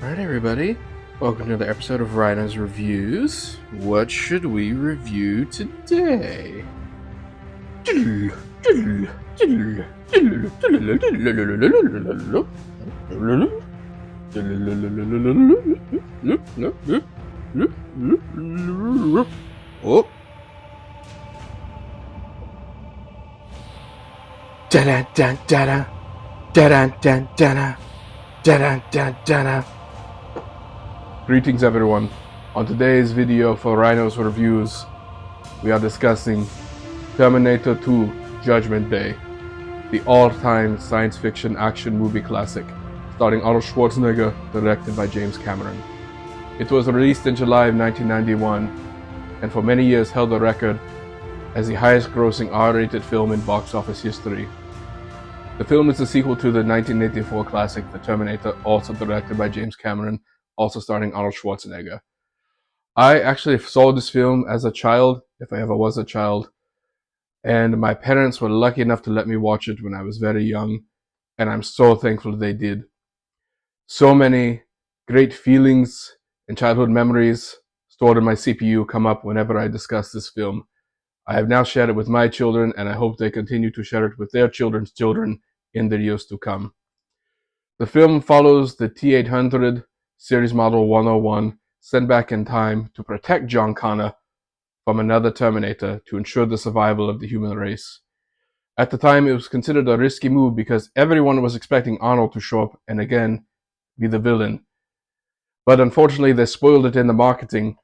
Alright, everybody. Welcome to another episode of Ryhno's Reviews. What should we review today? Oh. Da-da-da-da-da. Da-da-da-da-da. Da-da-da-da-da. Greetings, everyone. On today's video for Ryhno's Reviews, we are discussing Terminator 2 Judgment Day, the all-time science fiction action movie classic, starring Arnold Schwarzenegger, directed by James Cameron. It was released in July of 1991, and for many years held the record as the highest-grossing R-rated film in box office history. The film is a sequel to the 1984 classic The Terminator, also directed by James Cameron, also starring Arnold Schwarzenegger. I actually saw this film as a child, if I ever was a child, and my parents were lucky enough to let me watch it when I was very young, and I'm so thankful they did. So many great feelings and childhood memories stored in my CPU come up whenever I discuss this film. I have now shared it with my children, and I hope they continue to share it with their children's children in the years to come. The film follows the T-800 Series Model 101 sent back in time to protect John Connor from another Terminator to ensure the survival of the human race. At the time, it was considered a risky move because everyone was expecting Arnold to show up and again be the villain. But unfortunately, they spoiled it in the marketing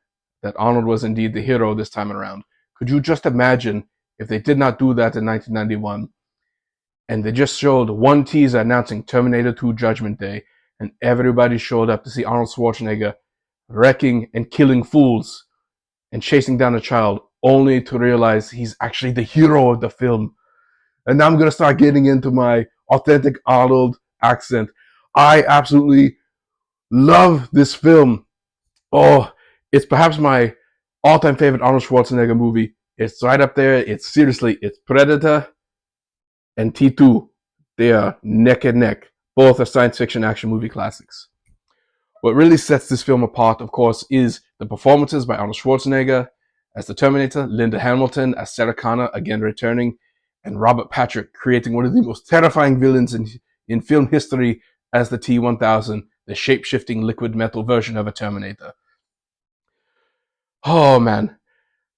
that Arnold was indeed the hero this time around. Could you just imagine if they did not do that in 1991 and they just showed one teaser announcing Terminator 2 Judgment Day and everybody showed up to see Arnold Schwarzenegger wrecking and killing fools and chasing down a child only to realize he's actually the hero of the film. And now I'm going to start getting into my authentic Arnold accent. I absolutely love this film. Oh, it's perhaps my all-time favorite Arnold Schwarzenegger movie. It's right up there. It's Predator and T2. They are neck and neck. Both are science fiction action movie classics. What really sets this film apart, of course, is the performances by Arnold Schwarzenegger as the Terminator, Linda Hamilton as Sarah Connor, again returning, and Robert Patrick creating one of the most terrifying villains in film history as the T-1000, the shape-shifting liquid metal version of a Terminator. Oh man,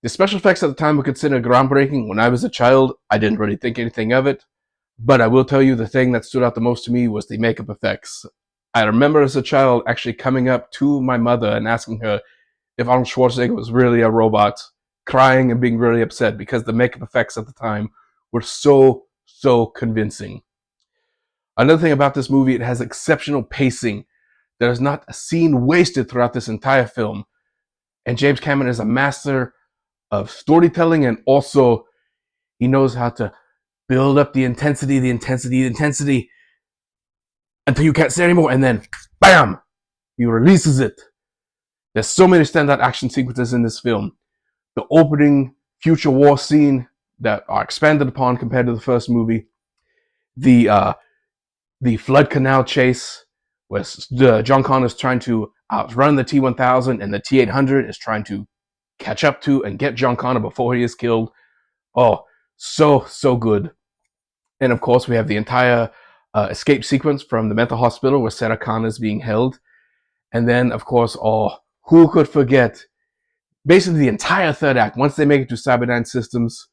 the special effects at the time were considered groundbreaking. When I was a child, I didn't really think anything of it, but I will tell you the thing that stood out the most to me was the makeup effects. I remember as a child actually coming up to my mother and asking her if Arnold Schwarzenegger was really a robot, crying and being really upset because the makeup effects at the time were so convincing. Another thing about this movie, it has exceptional pacing. There is not a scene wasted throughout this entire film. And James Cameron is a master of storytelling, and also he knows how to build up the intensity until you can't say anymore, and then bam, he releases it. There's so many standout action sequences in this film. The opening future war scene that are expanded upon compared to the first movie. The flood canal chase where John Connor is trying to outrun the T-1000 and the T-800 is trying to catch up to and get John Connor before he is killed. Oh, so good. And of course, we have the entire escape sequence from the mental hospital where Sarah Connor is being held. And then, of course, who could forget basically the entire third act once they make it to Cyberdyne Systems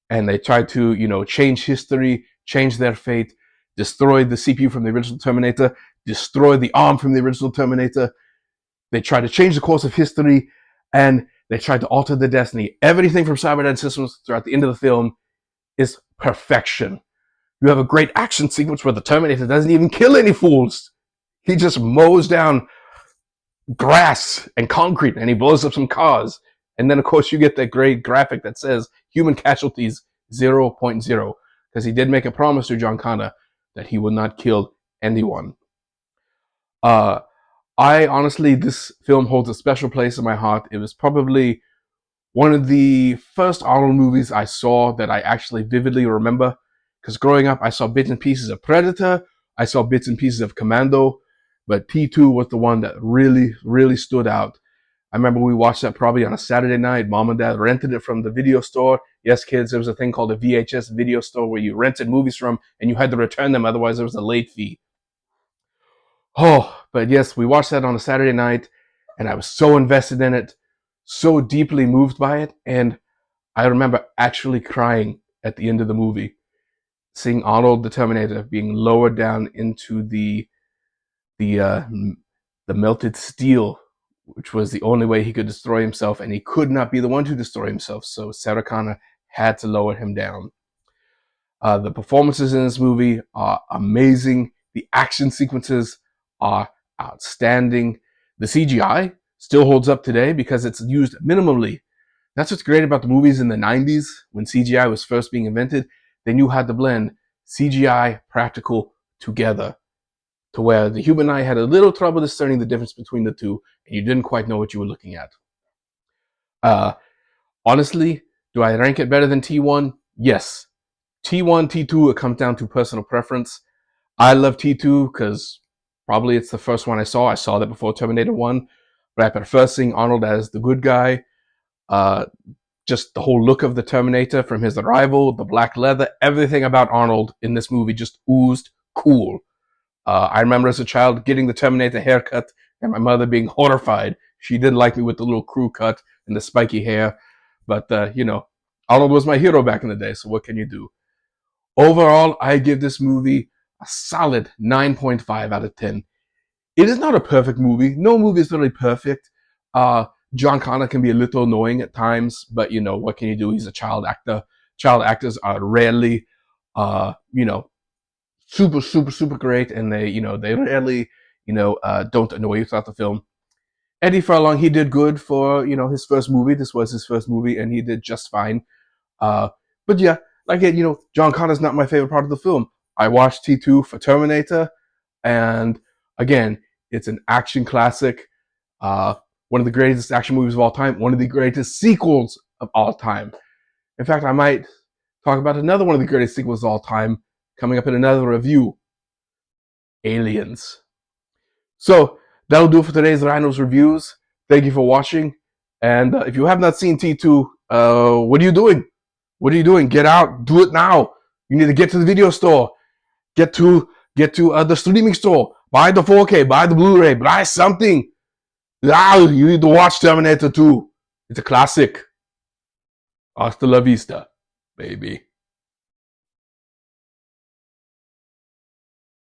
and they try to, change history, change their fate, destroy the CPU from the original Terminator, destroy the arm from the original Terminator. They try to change the course of history and they try to alter the destiny. Everything from Cyberdyne Systems throughout the end of the film is perfection. You have a great action sequence where the Terminator doesn't even kill any fools. He just mows down grass and concrete and he blows up some cars. And then, of course, you get that great graphic that says human casualties 0.0 because he did make a promise to John Connor that he would not kill anyone. I honestly, this film holds a special place in my heart. It was probably one of the first Arnold movies I saw that I actually vividly remember. Because growing up, I saw bits and pieces of Predator, I saw bits and pieces of Commando, but T2 was the one that really stood out. I remember we watched that probably on a Saturday night. Mom and Dad rented it from the video store. Yes, kids, there was a thing called a VHS video store where you rented movies from and you had to return them, otherwise there was a late fee. Oh, but yes, we watched that on a Saturday night, and I was so invested in it, so deeply moved by it, and I remember actually crying at the end of the movie, seeing Arnold the Terminator being lowered down into the uh, the melted steel, which was the only way he could destroy himself, and he could not be the one to destroy himself. So Sarah Connor had to lower him down. The performances in this movie are amazing. The action sequences are outstanding. The CGI still holds up today because it's used minimally. That's what's great about the movies in the 90s when CGI was first being invented. They knew how to blend CGI, practical together to where the human eye had a little trouble discerning the difference between the two, and you didn't quite know what you were looking at. Honestly, do I rank it better than T1? Yes. T1, T2, it comes down to personal preference. I love T2 because probably it's the first one I saw. I saw that before Terminator 1, but I prefer seeing Arnold as the good guy. Just the whole look of the Terminator from his arrival, the black leather, everything about Arnold in this movie just oozed cool. I remember as a child getting the Terminator haircut and my mother being horrified. She didn't like me with the little crew cut and the spiky hair. But, Arnold was my hero back in the day, so what can you do? Overall, I give this movie a solid 9.5 out of 10. It is not a perfect movie. No movie is really perfect. John Connor can be a little annoying at times, but, what can you do? He's a child actor. Child actors are rarely, super great, and they rarely, don't annoy you throughout the film. Eddie Furlong, he did good for, his first movie. This was his first movie, and he did just fine. But yeah, John Connor's not my favorite part of the film. I watched T2 for Terminator, and again, it's an action classic. One of the greatest action movies of all time. One of the greatest sequels of all time. In fact, I might talk about another one of the greatest sequels of all time coming up in another review. Aliens. So that'll do it for today's Ryhno's reviews. Thank you for watching. And if you have not seen T2, what are you doing? What are you doing? Get out. Do it now. You need to get to the video store. Get to the streaming store. Buy the 4K. Buy the Blu-ray. Buy something. You need to watch Terminator 2. It's a classic. Hasta la vista, baby.